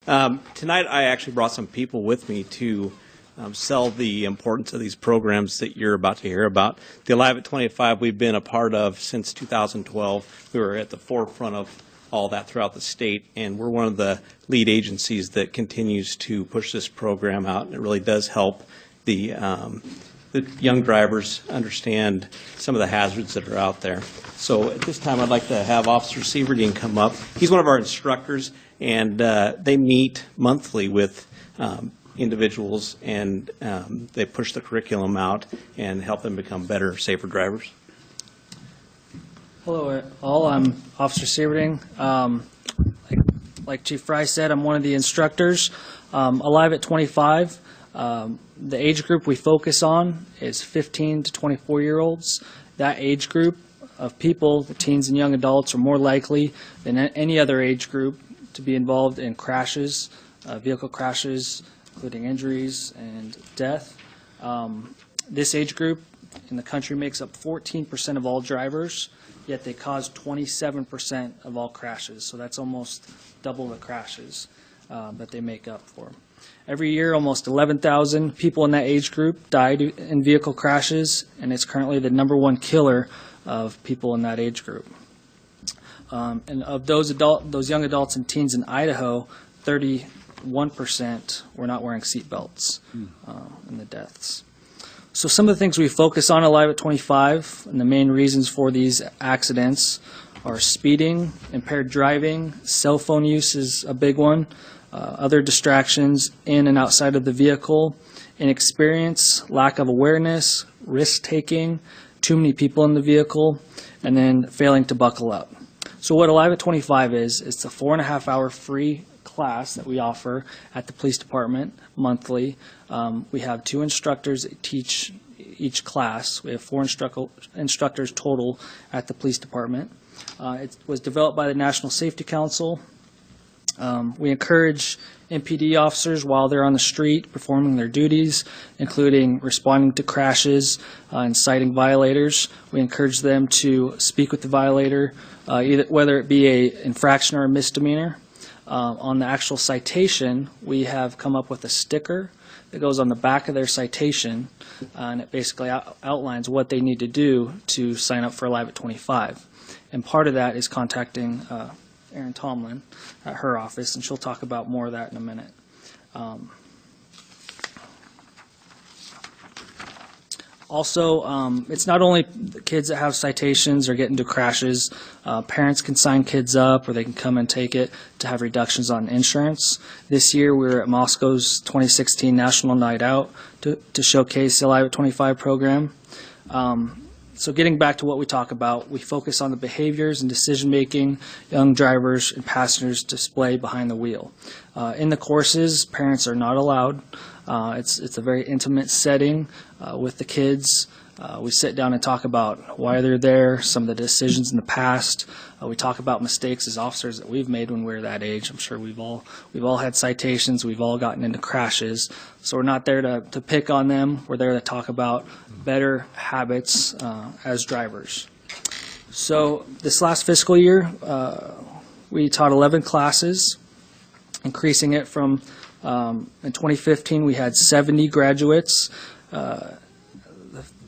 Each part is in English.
Tonight, I actually brought some people with me to sell the importance of these programs that you're about to hear about. The Alive at 25 we've been a part of since 2012. We were at the forefront of all that throughout the state, and we're one of the lead agencies that continues to push this program out, and it really does help the young drivers understand some of the hazards that are out there. So at this time, I'd like to have Officer Sieverding come up. He's one of our instructors, and they meet monthly with individuals, and they push the curriculum out and help them become better, safer drivers. Hello all, I'm Officer Sieverding. Like Chief Fry said, I'm one of the instructors. Alive at 25, the age group we focus on is 15 to 24-year-olds. That age group of people, the teens and young adults, are more likely than any other age group to be involved in crashes, vehicle crashes, including injuries and death. This age group in the country makes up 14% of all drivers, yet they cause 27% of all crashes. So that's almost double the crashes that they make up for. Every year, almost 11,000 people in that age group died in vehicle crashes, and it's currently the #1 killer of people in that age group. And of those young adults and teens in Idaho, 31% were not wearing seat belts in the deaths. So some of the things we focus on Alive at 25, and the main reasons for these accidents are speeding, impaired driving, cell phone use is a big one, other distractions in and outside of the vehicle, inexperience, lack of awareness, risk-taking, too many people in the vehicle, and then failing to buckle up. So what Alive at 25 is, it's a 4.5-hour free class that we offer at the police department monthly. We have 2 instructors that teach each class. We have 4 instructors total at the police department. It was developed by the National Safety Council. We encourage MPD officers while they're on the street performing their duties, including responding to crashes and citing violators. We encourage them to speak with the violator, whether it be an infraction or a misdemeanor. On the actual citation, we have come up with a sticker that goes on the back of their citation, and it basically outlines what they need to do to sign up for Alive at 25. And part of that is contacting Erin Tomlin at her office, and she'll talk about more of that in a minute. Also, it's not only the kids that have citations or get into crashes. Parents can sign kids up, or they can come and take it to have reductions on insurance. This year, we were at Moscow's 2016 National Night Out to showcase the Alive at 25 program. So getting back to what we talk about, we focus on the behaviors and decision-making young drivers and passengers display behind the wheel. In the courses, parents are not allowed. It's a very intimate setting with the kids. We sit down and talk about why they're there, some of the decisions in the past. We talk about mistakes as officers that we've made when we were that age. I'm sure we've all had citations. We've all gotten into crashes. So we're not there to pick on them. We're there to talk about better habits as drivers. So this last fiscal year, we taught 11 classes, increasing it from in 2015 we had 70 graduates.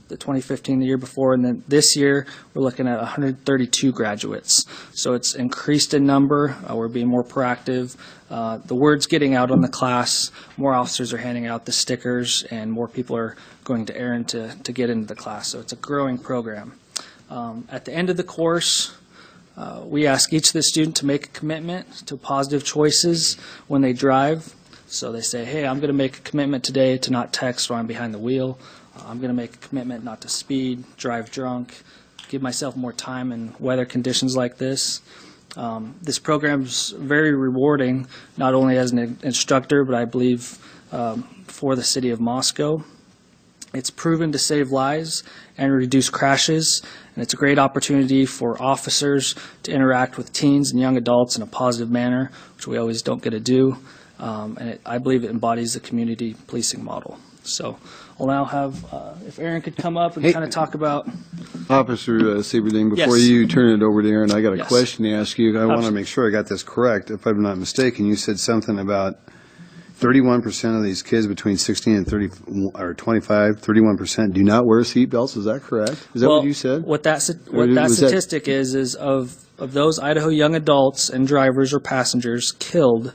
The 2015, the year before, and then this year we're looking at 132 graduates. So it's increased in number. We're being more proactive. The word's getting out on the class. More officers are handing out the stickers, and more people are going to Erin to get into the class. So it's a growing program. At the end of the course, we ask each of the students to make a commitment to positive choices when they drive. So they say, hey, I'm going to make a commitment today to not text while I'm behind the wheel. I'm going to make a commitment not to speed, drive drunk, give myself more time in weather conditions like this. This program is very rewarding, not only as an instructor, but I believe for the city of Moscow. It's proven to save lives and reduce crashes, and it's a great opportunity for officers to interact with teens and young adults in a positive manner, which we always don't get to do. I believe it embodies the community policing model. So I'll now have, if Aaron could come up and Hey. kind of talk about, Officer Sieverding, before Yes. you turn it over to Aaron, I got a Yes. question to ask you. I want to Absolutely. make sure I got this correct. If I'm not mistaken, you said something about 31% of these kids between 16 and 30, or 25, 31% do not wear seatbelts. Is that correct? Is that well, what you said? what that Or what that was that- statistic is of those Idaho young adults and drivers or passengers killed,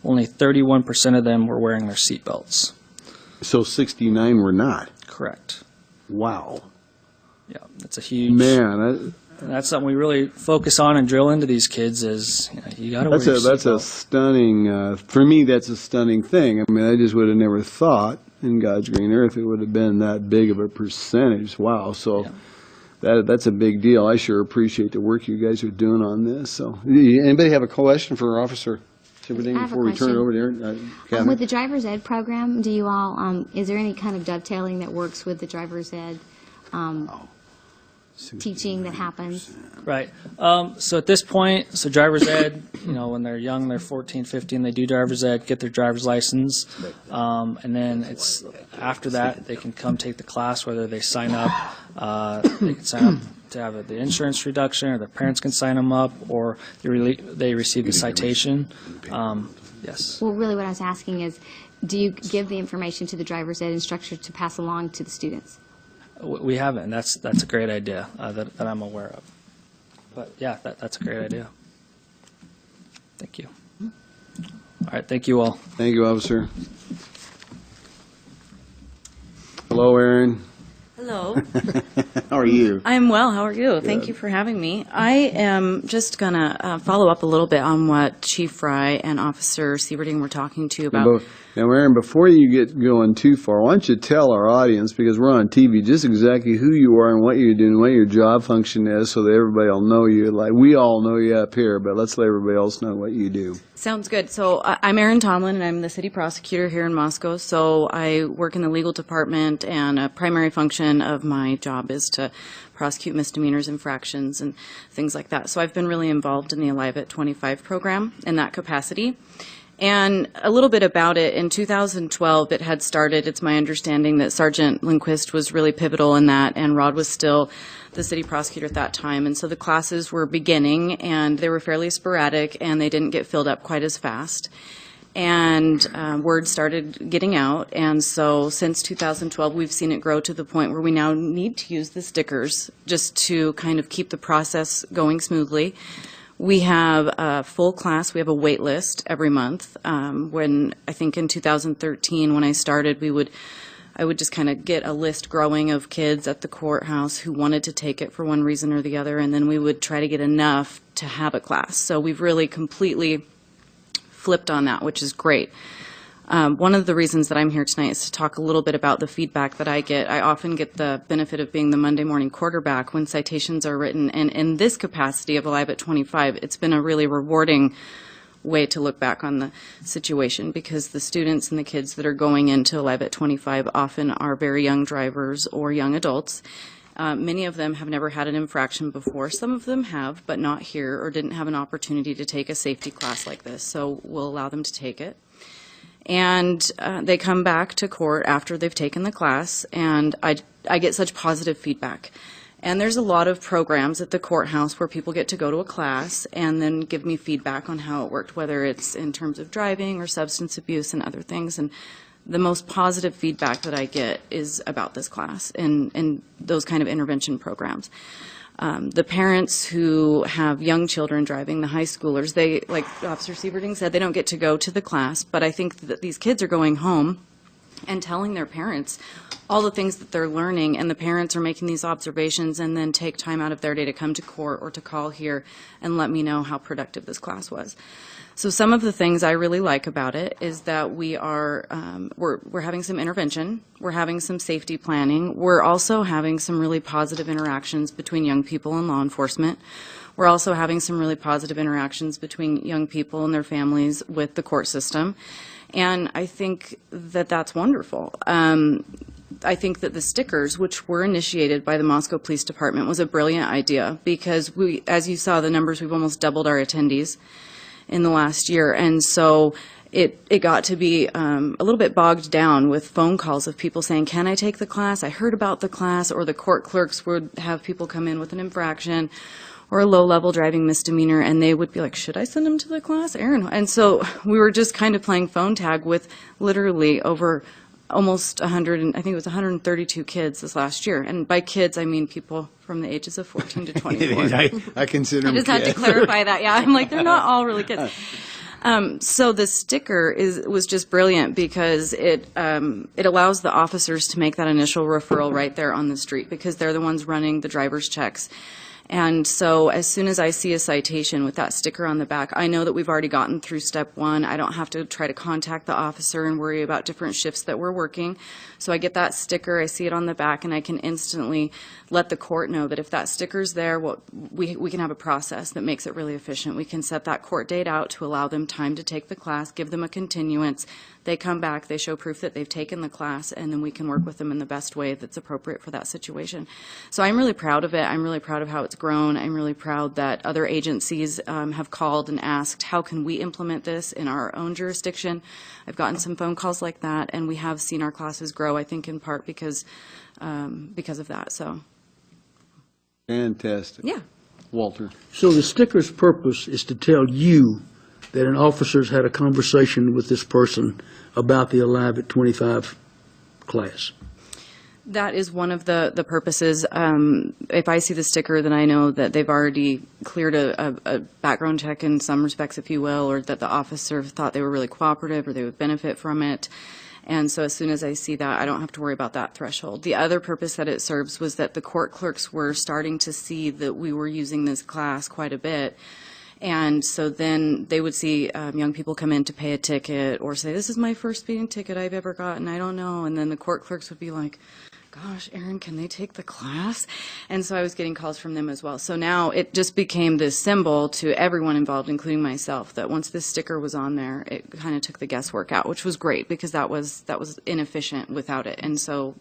only 31% of them were wearing their seatbelts. So 69 were not. Correct. Wow. Yeah, that's a huge. Man, And that's something we really focus on and drill into these kids is, you got to wear your that's a seatbelt. stunning, for me, that's a stunning thing. I mean, I just would have never thought in God's green earth it would have been that big of a percentage. Wow. So that's a big deal. I sure appreciate the work you guys are doing on this. So anybody have a question for Officer Sieverding I have a before we turn it question. over to Aaron? Kathy? With the driver's ed program, do you all, is there any kind of dovetailing that works with the driver's ed teaching that happens? Right. So at this point, so driver's ed, when they're young, they're 14, 15, they do driver's ed, get their driver's license. And then it's after that, they can come take the class, whether they sign up, they can sign up to have the insurance reduction, or their parents can sign them up, or they receive the citation. Yes. Well, really what I was asking is, do you give the information to the driver's ed instructor to pass along to the students? We haven't, and that's a great idea that I'm aware of. But yeah, that's a great idea. Thank you. All right, thank you all. Thank you, Officer. Hello, Aaron. Hello. How are you? I'm well. How are you? Thank you for having me. I am just going to follow up a little bit on what Chief Fry and Officer Sieverding were talking to you about. Now, Aaron, before you get going too far, why don't you tell our audience, because we're on TV, just exactly who you are and what you're doing, what your job function is, so that everybody will know you. Like we all know you up here, but let's let everybody else know what you do. Sounds good. So I'm Erin Tomlin, and I'm the city prosecutor here in Moscow. So I work in the legal department, and a primary function of my job is to prosecute misdemeanors, infractions, and things like that. So I've been really involved in the Alive at 25 program in that capacity. And a little bit about it, in 2012 it had started. It's my understanding that Sergeant Lindquist was really pivotal in that, and Rod was still the city prosecutor at that time. And so the classes were beginning, and they were fairly sporadic, and they didn't get filled up quite as fast. And word started getting out, and so since 2012 we've seen it grow to the point where we now need to use the stickers just to kind of keep the process going smoothly. We have a full class. We have a wait list every month. When I think in 2013, when I started, I would just kind of get a list growing of kids at the courthouse who wanted to take it for one reason or the other, and then we would try to get enough to have a class. So we've really completely flipped on that, which is great. One of the reasons that I'm here tonight is to talk a little bit about the feedback that I get. I often get the benefit of being the Monday morning quarterback when citations are written, and in this capacity of Alive at 25, it's been a really rewarding way to look back on the situation, because the students and the kids that are going into Alive at 25 often are very young drivers or young adults. Many of them have never had an infraction before. Some of them have, but not here, or didn't have an opportunity to take a safety class like this, so we'll allow them to take it. And they come back to court after they've taken the class, and I get such positive feedback. And there's a lot of programs at the courthouse where people get to go to a class and then give me feedback on how it worked, whether it's in terms of driving or substance abuse and other things. And the most positive feedback that I get is about this class and those kind of intervention programs. The parents who have young children driving, the high schoolers, they, like Officer Sieverding said, they don't get to go to the class, but I think that these kids are going home and telling their parents all the things that they're learning, and the parents are making these observations and then take time out of their day to come to court or to call here and let me know how productive this class was. So some of the things I really like about it is that we are, we're having some intervention, we're having some safety planning, we're also having some really positive interactions between young people and law enforcement. We're also having some really positive interactions between young people and their families with the court system. And I think that that's wonderful. I think that the stickers, which were initiated by the Moscow Police Department, was a brilliant idea, because we, as you saw the numbers, we've almost doubled our attendees in the last year. And so it got to be a little bit bogged down with phone calls of people saying, can I take the class? I heard about the class. Or the court clerks would have people come in with an infraction or a low-level driving misdemeanor, and they would be like, should I send them to the class, Aaron? And so we were just kind of playing phone tag with literally over almost 100, and I think it was 132 kids this last year. And by kids, I mean people from the ages of 14 to 24. I consider I them just had to kids. clarify that. Yeah, I'm like, they're not all really kids. So the sticker was just brilliant because it allows the officers to make that initial referral right there on the street because they're the ones running the driver's checks. And so as soon as I see a citation with that sticker on the back, I know that we've already gotten through step one. I don't have to try to contact the officer and worry about different shifts that we're working. So I get that sticker, I see it on the back, and I can instantly let the court know that if that sticker's there, we can have a process that makes it really efficient. We can set that court date out to allow them time to take the class, give them a continuance. They come back, they show proof that they've taken the class, and then we can work with them in the best way that's appropriate for that situation. So I'm really proud of it. I'm really proud of how it's grown. I'm really proud that other agencies have called and asked, how can we implement this in our own jurisdiction? I've gotten some phone calls like that, and we have seen our classes grow, I think in part because of that. So, Fantastic. yeah. Walter. So the sticker's purpose is to tell you that an officer's had a conversation with this person about the Alive at 25 class. That is one of the purposes. If I see the sticker, then I know that they've already cleared a background check in some respects, if you will, or that the officer thought they were really cooperative or they would benefit from it. And so as soon as I see that, I don't have to worry about that threshold. The other purpose that it serves was that the court clerks were starting to see that we were using this class quite a bit. And so then they would see young people come in to pay a ticket or say, this is my first speeding ticket I've ever gotten, I don't know. And then the court clerks would be like, gosh, Aaron, can they take the class? And so I was getting calls from them as well. So now it just became this symbol to everyone involved, including myself, that once this sticker was on there, it kind of took the guesswork out, which was great because that was inefficient without it. And so,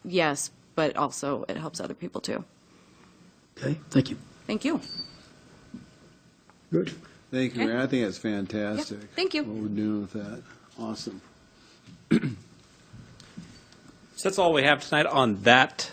yes, but also it helps other people too. Okay, thank you. Thank you. Good. Thank you, Okay. Aaron. I think that's fantastic. Yep, thank you. What we're doing with that. Awesome. So that's all we have tonight on that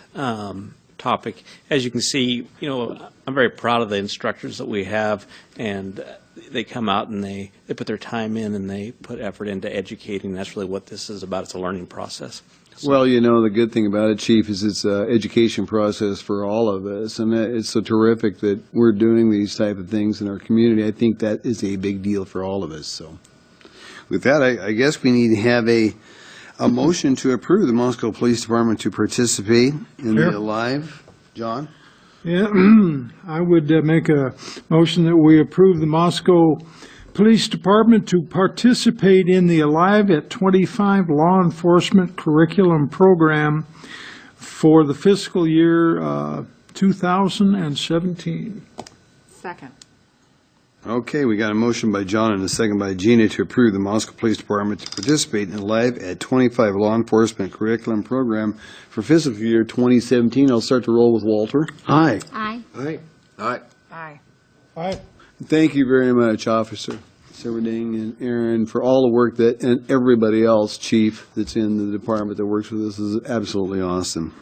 topic. As you can see, I'm very proud of the instructors that we have, and they come out and they put their time in and they put effort into educating. That's really what this is about. It's a learning process. Well, the good thing about it, Chief, is it's an education process for all of us, and it's so terrific that we're doing these type of things in our community. I think that is a big deal for all of us. So, with that, I guess we need to have a motion to approve the Moscow Police Department to participate in the Alive. John? Yeah, I would make a motion that we approve the Moscow Police Department to participate in the Alive at 25 law enforcement curriculum program for the fiscal year 2017. Second. Okay, we got a motion by John and a second by Gina to approve the Moscow Police Department to participate in the Alive at 25 law enforcement curriculum program for fiscal year 2017. I'll start to roll with Walter. Aye. Aye. Aye. Aye. Aye. Aye. Thank you very much, Officer Silverding and Aaron, for all the work and everybody else, Chief, that's in the department that works with us. This is absolutely awesome.